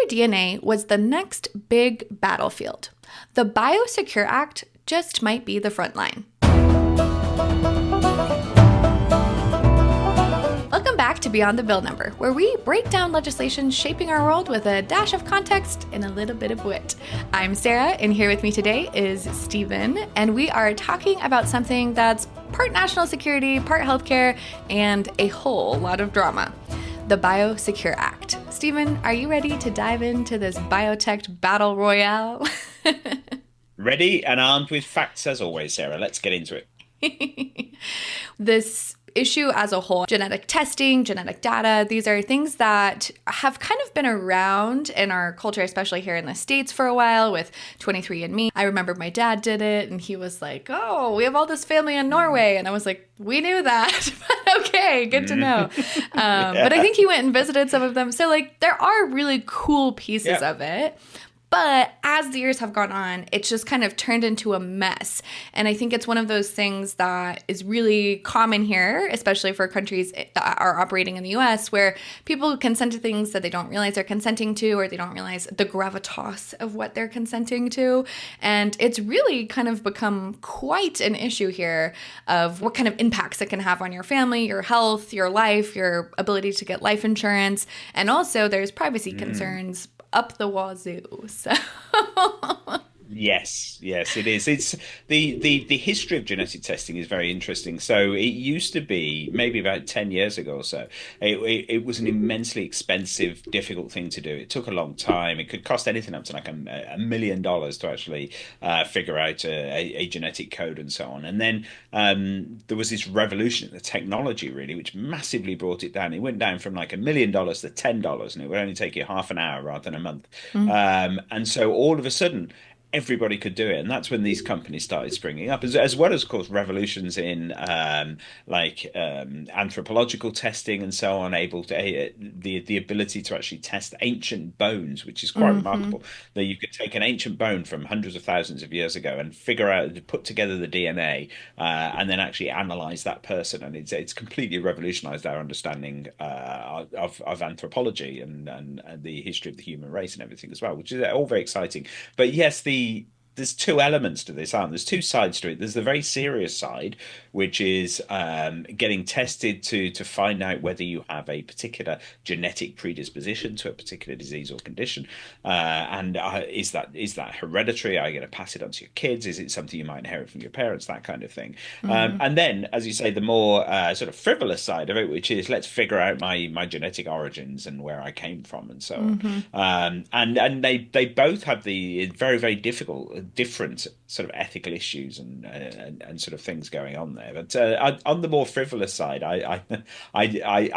DNA was the next big battlefield. The Biosecure Act just might be the front line. Welcome back to Beyond the Bill Number, where we break down legislation shaping our world with a dash of context and a little bit of wit. I'm Sarah, and here with me today is Stephen, and we are talking about something that's part national security, part healthcare, and a whole lot of drama. The Biosecure Act. Stephen, are you ready to dive into this biotech battle royale? Ready and armed with facts as always, Sarah. Let's get into it. This issue as a whole, genetic testing, genetic data, these are things that have kind of been around in our culture, especially here in the States for a while with 23andMe. I remember my dad did it and he was like, oh, we have all this family in Norway. And I was like, we knew that, but okay, good to know. But I think he went and visited some of them. So like there are really cool pieces of it. But as the years have gone on, it's just kind of turned into a mess. And I think it's one of those things that is really common here, especially for countries that are operating in the US, where people consent to things that they don't realize they're consenting to, or they don't realize the gravitas of what they're consenting to. And it's really kind of become quite an issue here of what kind of impacts it can have on your family, your health, your life, your ability to get life insurance. And also there's privacy concerns up the wazoo. So Yes, it is. It's the history of genetic testing is very interesting. So it used to be maybe about 10 years ago or so. It was an immensely expensive, difficult thing to do. It took a long time. It could cost anything up to like $1 million to actually figure out a genetic code and so on. And then there was this revolution in the technology, really, which massively brought it down. It went down from like $1 million to $10, and it would only take you half an hour rather than a month. And so all of a sudden, everybody could do it, and that's when these companies started springing up, as well as, of course, revolutions in anthropological testing and so on, able to the ability to actually test ancient bones, which is quite remarkable. That you could take an ancient bone from hundreds of thousands of years ago and figure out, put together the DNA, and then actually analyze that person, and it's completely revolutionized our understanding of anthropology and the history of the human race and everything as well, which is all very exciting. But yes, there's two elements to this, aren't there? There's two sides to it. There's the very serious side, which is getting tested to find out whether you have a particular genetic predisposition to a particular disease or condition, and is that hereditary? Are you going to pass it on to your kids? Is it something you might inherit from your parents? That kind of thing. And then, as you say, the more sort of frivolous side of it, which is let's figure out my genetic origins and where I came from and so on. And they both have the very, very different sort of ethical issues and sort of things going on there. But on the more frivolous side, I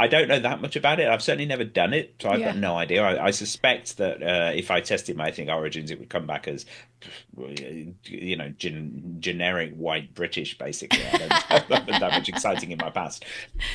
don't know that much about it. I've certainly never done it, so I've got no idea. I suspect that if I tested my ethnic origins, it would come back as generic white British, basically. I don't have that much exciting in my past.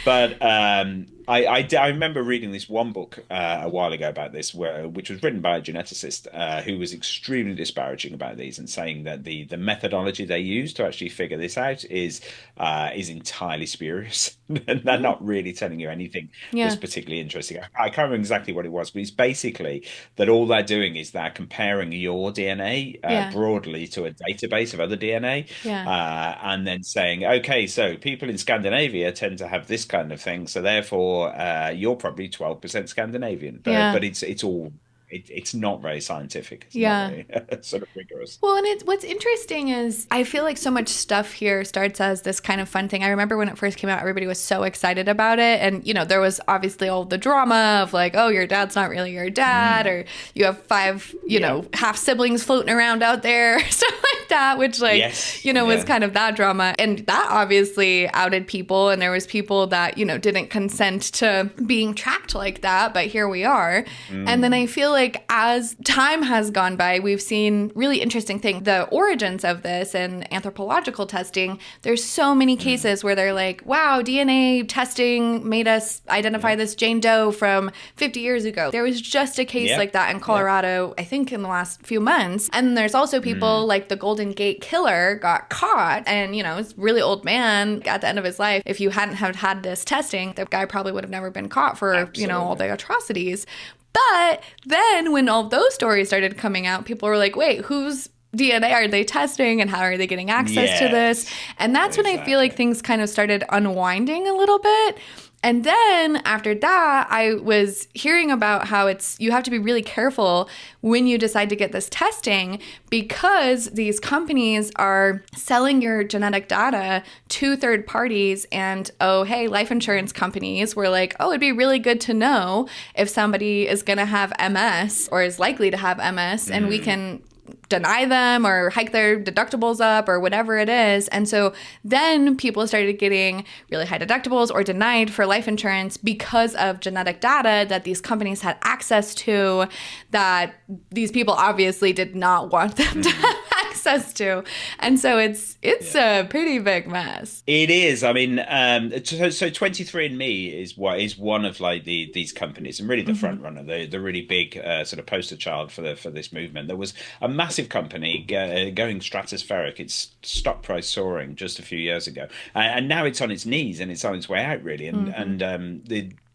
But I remember reading this one book a while ago about this, which was written by a geneticist who was extremely disparaging about these and saying that the methodology they use to actually figure this out is entirely spurious. And they're not really telling you anything that's particularly interesting. I can't remember exactly what it was, but it's basically that all they're doing is they're comparing your DNA broadly to a database of other DNA, and then saying, okay, so people in Scandinavia tend to have this kind of thing, so therefore you're probably 12% Scandinavian. But it's all it's not very scientific. It's not very, sort of rigorous. Well, and what's interesting is I feel like so much stuff here starts as this kind of fun thing. I remember when it first came out, everybody was so excited about it. And, you know, there was obviously all the drama of like, oh, your dad's not really your dad, or you have 5, you know, half siblings floating around out there, stuff like that, which was kind of that drama. And that obviously outed people. And there was people that, you know, didn't consent to being tracked like that. But here we are. And then I feel like as time has gone by, we've seen really interesting things. The origins of this and anthropological testing, there's so many cases where they're like, wow, DNA testing made us identify this Jane Doe from 50 years ago. There was just a case like that in Colorado, I think in the last few months. And there's also people like the Golden Gate Killer got caught, and, you know, it's a really old man at the end of his life. If you hadn't have had this testing, the guy probably would have never been caught for, you know, all the atrocities. But then when all those stories started coming out, people were like, wait, whose DNA are they testing and how are they getting access to this? Yes, And that's when I feel like exactly. things kind of started unwinding a little bit. And then after that, I was hearing about how you have to be really careful when you decide to get this testing because these companies are selling your genetic data to third parties. And oh, hey, life insurance companies were like, oh, it'd be really good to know if somebody is going to have MS or is likely to have MS, and we can deny them or hike their deductibles up or whatever it is. And so then people started getting really high deductibles or denied for life insurance because of genetic data that these companies had access to that these people obviously did not want them to have access to. And so it's a pretty big mess. It is. I mean, so 23andMe is one of like these companies, and really the front runner, the really big sort of poster child for this movement. There was a massive company going stratospheric. Its stock price soaring just a few years ago, and now it's on its knees and it's on its way out really. And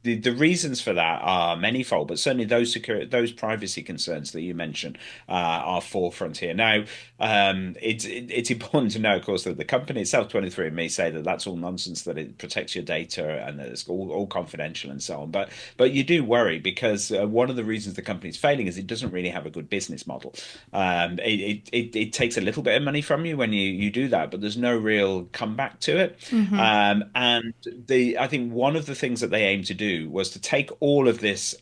the reasons for that are manifold, but certainly those privacy concerns that you mentioned are forefront here. Now, it's important to know, of course, that the company itself, 23andMe, say that that's all nonsense, that it protects your data and that it's all confidential and so on. But you do worry because one of the reasons the company's failing is it doesn't really have a good business model. It takes a little bit of money from you when you do that, but there's no real comeback to it. And I think one of the things that they aim to do was to take all of this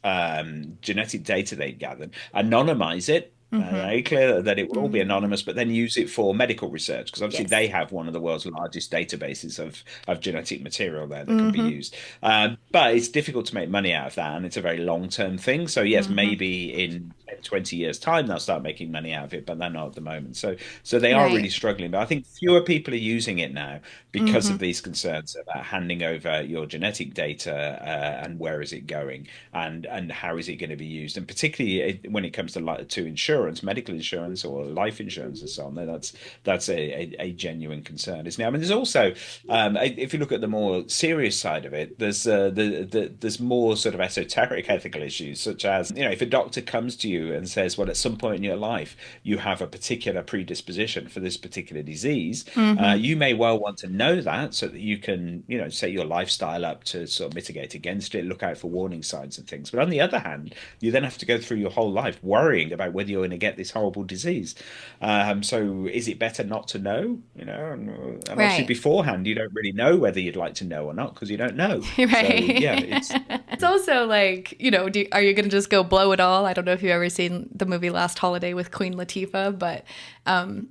genetic data they gathered, anonymize it, very clear that it will all be anonymous, but then use it for medical research because obviously Yes. they have one of the world's largest databases of genetic material there that can be used. But it's difficult to make money out of that, and it's a very long-term thing. So yes, maybe in 20 years' time they'll start making money out of it, but they're not at the moment. So they are really Right. struggling. But I think fewer people are using it now because of these concerns about handing over your genetic data and where is it going and how is it going to be used, and particularly when it comes to insurance, medical insurance or life insurance and so on. That's a genuine concern, isn't it? I mean, there's also if you look at the more serious side of it, there's more sort of esoteric ethical issues, such as if a doctor comes to you and says, well, at some point in your life you have a particular predisposition for this particular disease, you may well want to know that so that you can set your lifestyle up to sort of mitigate against it, look out for warning signs and things. But on the other hand, you then have to go through your whole life worrying about whether you're going to get this horrible disease. So is it better not to know? And obviously Right. beforehand you don't really know whether you'd like to know or not because you don't know. So yeah, Right. it's It's also like, are you going to just go blow it all? I don't know if you've ever seen the movie Last Holiday with Queen Latifah, but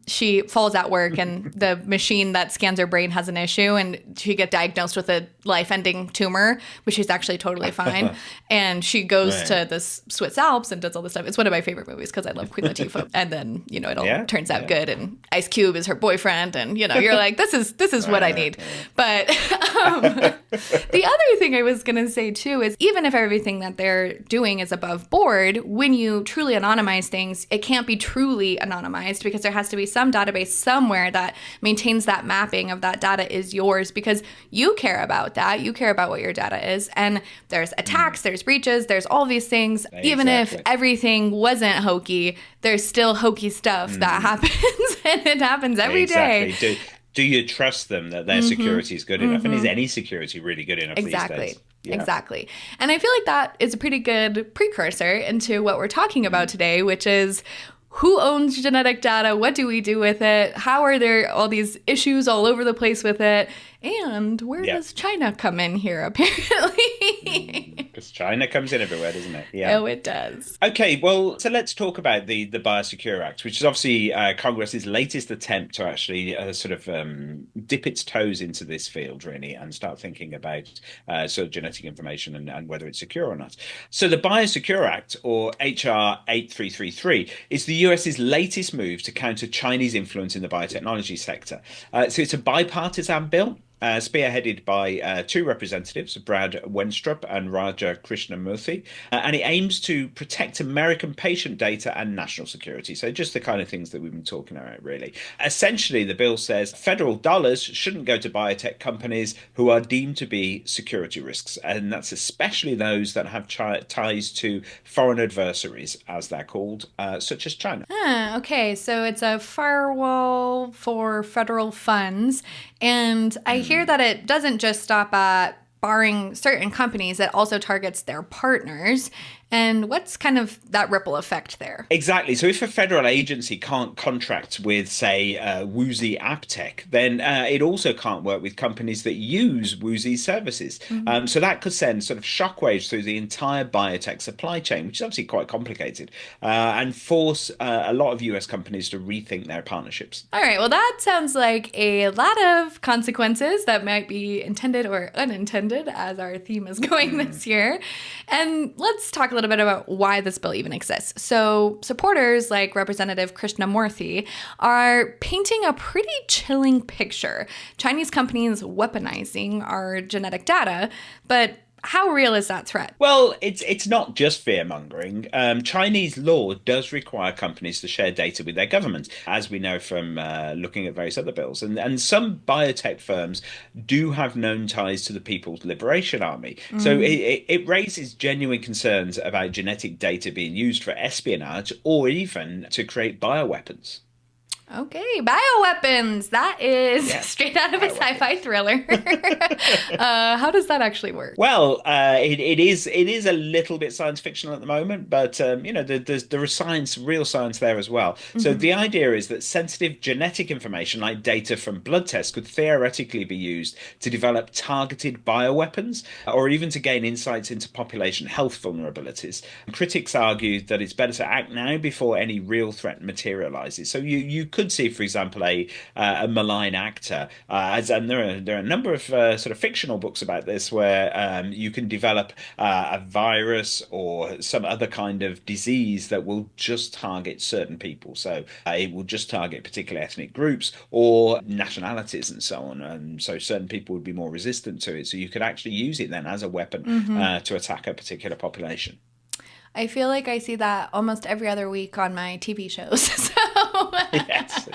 she falls at work and the machine that scans her brain has an issue and she gets diagnosed with a life-ending tumor, but she's actually totally fine. And she goes right. to the Swiss Alps and does all this stuff. It's one of my favorite movies because I love Queen Latifah. And then, it all Yeah, turns out yeah. good and Ice Cube is her boyfriend and, you're like, this is what I need. But the other thing I was going to say too is even if everything that they're doing is above board, when you truly anonymize things, it can't be truly anonymized because there has to be some database somewhere that maintains that mapping of that data is yours because you care about that. You care about what your data is. And there's attacks, there's breaches, there's all these things. Even if Exactly. everything wasn't hokey, there's still hokey stuff that happens and it happens every day. Exactly. Do you trust them that their security is good enough? And is any security really good enough these Exactly. days? Yeah. Exactly. And I feel like that is a pretty good precursor into what we're talking about today, which is who owns genetic data? What do we do with it? How are there all these issues all over the place with it? And where Yeah. does China come in here, apparently? Because China comes in everywhere, doesn't it? Yeah. Oh, it does. Okay, well, so let's talk about the Biosecure Act, which is obviously Congress's latest attempt to actually sort of dip its toes into this field, really, and start thinking about sort of genetic information and whether it's secure or not. So the Biosecure Act, or HR 8333, is the US's latest move to counter Chinese influence in the biotechnology sector. So it's a bipartisan bill. spearheaded by two representatives, Brad Wenstrup and Raja Krishnamurthy, and it aims to protect American patient data and national security. So just the kind of things that we've been talking about, really. Essentially, the bill says federal dollars shouldn't go to biotech companies who are deemed to be security risks, and that's especially those that have ties to foreign adversaries, as they're called, such as China. Okay, so it's a firewall for federal funds. And I hear that it doesn't just stop at barring certain companies, it also targets their partners. And what's kind of that ripple effect there? Exactly. So if a federal agency can't contract with, say, Woozy Aptech, then it also can't work with companies that use Woozy's services. So that could send sort of shockwaves through the entire biotech supply chain, which is obviously quite complicated, and force a lot of US companies to rethink their partnerships. All right, well, that sounds like a lot of consequences that might be intended or unintended as our theme is going this year. And let's talk a little bit about why this bill even exists. So supporters like Representative Krishnamurthy are painting a pretty chilling picture. Chinese companies weaponizing our genetic data, but how real is that threat? Well, it's not just fear mongering. Chinese law does require companies to share data with their government, as we know from looking at various other bills. And some biotech firms do have known ties to the People's Liberation Army. So it raises genuine concerns about genetic data being used for espionage or even to create bioweapons. Okay, bioweapons. That is straight out of a sci-fi thriller. How does that actually work? Well, it is a little bit science fictional at the moment, but there is real science there as well. So the idea is that sensitive genetic information, like data from blood tests, could theoretically be used to develop targeted bioweapons, or even to gain insights into population health vulnerabilities. Critics argue that it's better to act now before any real threat materializes. So you could see, for example, a malign actor, and there are a number of sort of fictional books about this where you can develop a virus or some other kind of disease that will just target certain people. So it will just target particular ethnic groups or nationalities and so on. And so certain people would be more resistant to it. So you could actually use it then as a weapon to attack a particular population. I feel like I see that almost every other week on my TV shows. Yes,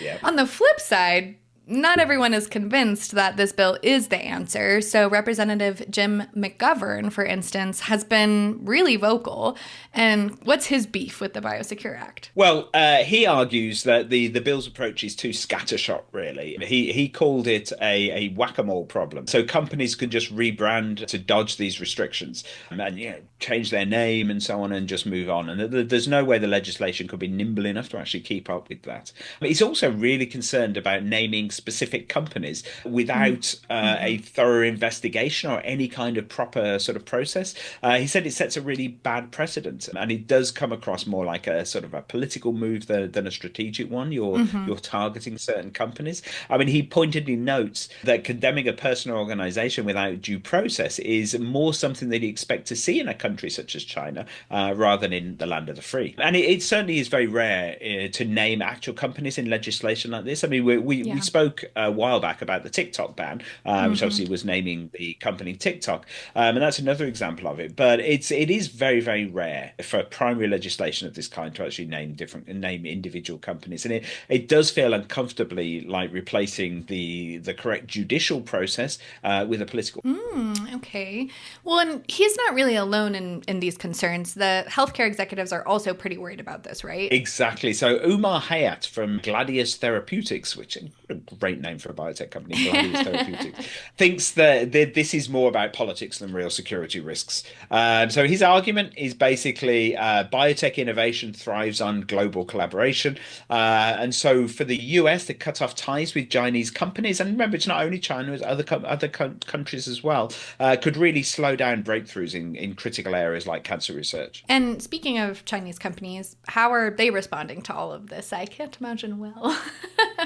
yeah. On the flip side, not everyone is convinced that this bill is the answer. So Representative Jim McGovern, for instance, has been really vocal. And what's his beef with the Biosecure Act? Well, he argues that the bill's approach is too scattershot, really. He called it a whack-a-mole problem. So companies could just rebrand to dodge these restrictions and change their name and so on and just move on. And there's no way the legislation could be nimble enough to actually keep up with that. But he's also really concerned about naming specific companies without a thorough investigation or any kind of proper sort of process. He said it sets a really bad precedent, and it does come across more like a sort of a political move than a strategic one. You're targeting certain companies. I mean, he pointedly notes that condemning a person or organization without due process is more something that you expect to see in a country such as China rather than in the land of the free. And it certainly is very rare to name actual companies in legislation like this. I mean, we spoke a while back about the TikTok ban, which obviously was naming the company TikTok, and that's another example of it. But it is very, very rare for primary legislation of this kind to actually name individual companies, and it does feel uncomfortably like replacing the correct judicial process with a political. Okay. Well, and he's not really alone in these concerns. The healthcare executives are also pretty worried about this, right? Exactly. So Umar Hayat from Gladius Therapeutics, which is a great name for a biotech company, Gladius Therapeutics, thinks that this is more about politics than real security risks. So his argument is basically biotech innovation thrives on global collaboration. And so for the US to cut off ties with Chinese companies, and remember, it's not only China, it's other countries as well, could really slow down breakthroughs in critical areas like cancer research. And speaking of Chinese companies, how are they responding to all of this? I can't imagine well.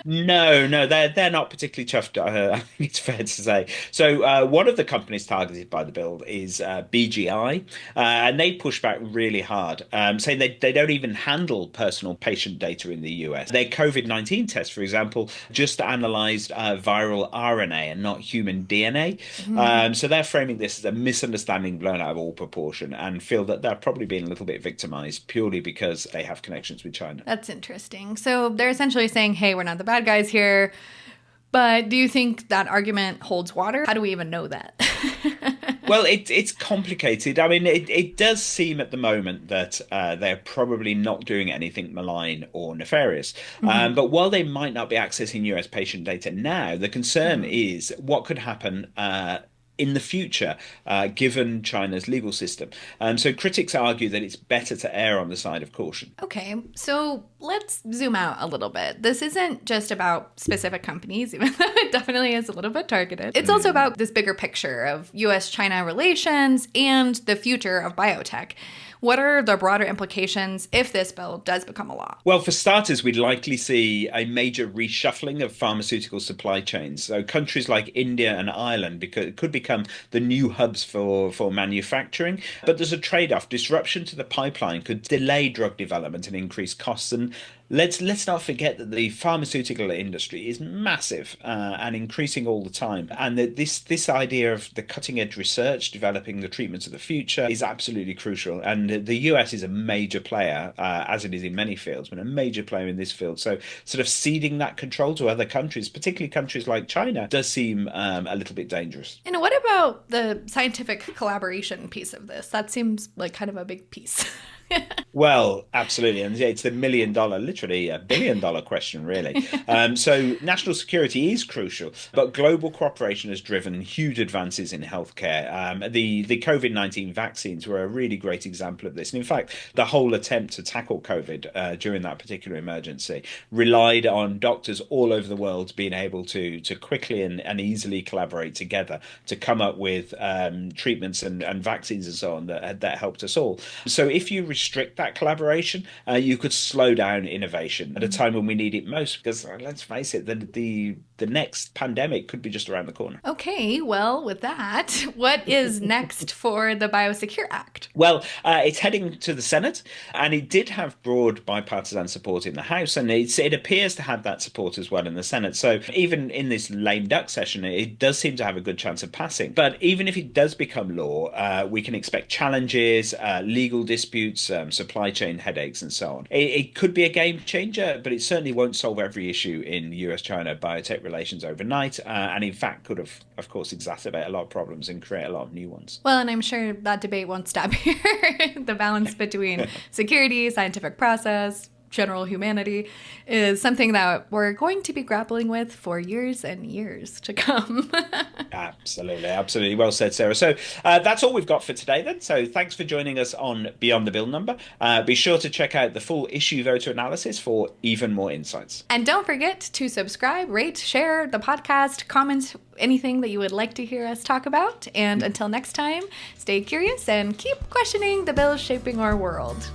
No, they're not particularly chuffed. I think it's fair to say. So one of the companies targeted by the bill is BGI, and they push back really hard, saying they don't even handle personal patient data in the US. Their COVID-19 test, for example, just analyzed viral RNA and not human DNA. So they're framing this as a misunderstanding blown out of all proportion and feel that they're probably being a little bit victimized purely because they have connections with China. That's interesting. So they're essentially saying, hey, we're not the bad guys here. But do you think that argument holds water? How do we even know that? Well, it's complicated. I mean, it does seem at the moment that they're probably not doing anything malign or nefarious. But while they might not be accessing US patient data now, the concern is what could happen in the future, given China's legal system. So critics argue that it's better to err on the side of caution. Okay, so let's zoom out a little bit. This isn't just about specific companies, even though it definitely is a little bit targeted. It's also about this bigger picture of US-China relations and the future of biotech. What are the broader implications if this bill does become a law? Well, for starters, we'd likely see a major reshuffling of pharmaceutical supply chains. So countries like India and Ireland could become the new hubs for manufacturing. But there's a trade-off. Disruption to the pipeline could delay drug development and increase costs. And let's not forget that the pharmaceutical industry is massive and increasing all the time. And that this idea of the cutting edge research, developing the treatments of the future is absolutely crucial. And the US is a major player, as it is in many fields, but a major player in this field. So sort of ceding that control to other countries, particularly countries like China, does seem a little bit dangerous. And what about the scientific collaboration piece of this? That seems like kind of a big piece. Well, absolutely. And it's the literally a billion-dollar question, really. So national security is crucial, but global cooperation has driven huge advances in healthcare. The COVID-19 vaccines were a really great example of this. And in fact, the whole attempt to tackle COVID during that particular emergency relied on doctors all over the world being able to quickly and easily collaborate together to come up with treatments and vaccines and so on that helped us all. So if you restrict that collaboration, you could slow down innovation at a time when we need it most, because let's face it, the next pandemic could be just around the corner. Okay, well, with that, what is next for the Biosecure Act? Well, it's heading to the Senate, and it did have broad bipartisan support in the House, and it appears to have that support as well in the Senate. So even in this lame duck session, it does seem to have a good chance of passing. But even if it does become law, we can expect challenges, legal disputes, supply chain headaches, and so on. It could be a game changer, but it certainly won't solve every issue in US-China biotech relations overnight, and in fact could have, of course, exacerbate a lot of problems and create a lot of new ones. Well, and I'm sure that debate won't stop here. The balance between security, scientific process, general humanity is something that we're going to be grappling with for years and years to come. Absolutely. Well said, Sarah. So that's all we've got for today then. So thanks for joining us on Beyond the Bill Number. Be sure to check out the full issue voter analysis for even more insights. And don't forget to subscribe, rate, share the podcast, comment anything that you would like to hear us talk about. And until next time, stay curious and keep questioning the bills shaping our world.